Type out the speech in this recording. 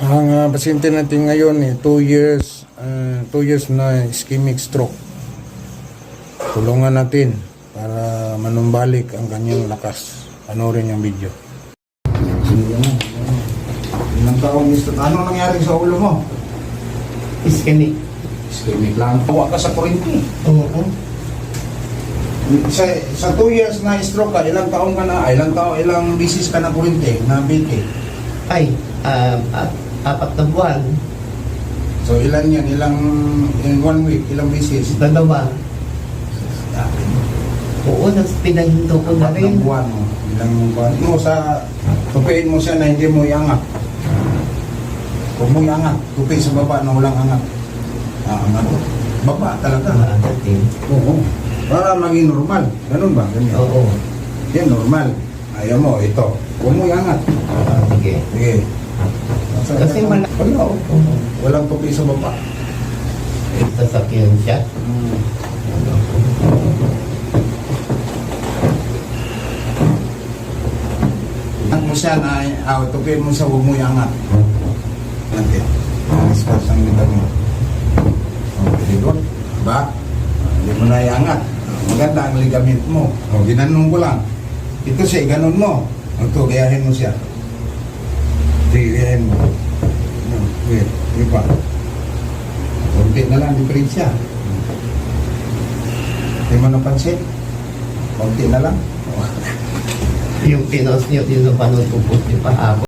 Ang pasyente natin ngayon, 2 years, 2 years na ischemic stroke. Tulungan natin para manumbalik ang kanyang lakas. Panoorin yung video. Ilang taong ano nangyari sa ulo mo? Ischemic. Ischemic lang. Tawa ka sa kurinti. Oo. Sa 2 years na stroke ka, ilang taong ka na, ilang bisis ka na kurinti, na binti. Ay, 4 na buwan. So ilan yan? In 1 week, ilang bisis? 2. Oo, pinahinto ko na 4 rin. na buwan mo. Ilang buwan mo sa tupiin mo siya na hindi mo iangat. Huwag mo iangat. Tupi sa baba na walang angat. Angat. Baba talaga. Maangatin. Oo. Para maging normal. Ganun ba? Ganyan. Oo. Yan, normal. Ayaw mo, ito. Huwag mo iangat. Sige. Sige. Kasi wala, walang tupi sa baba. Sasakyan siya. Iangat mo siya na, tupiin mo siya, huwag mo iangat. Nanti. Discuss ang kita mo. Okay, doon. Ba? Hindi mo na iangat. Maganda ang ligament mo. Ginanong ko lang. Ito siya, ganon mo. Ito, gayahin mo siya. Sige, gayahin mo. Wait, di ba? Kunti na lang, diferensya. Hindi mo napansin? Kunti na lang. Yung pinos niyo, tinupanood ko po niyo pa ako.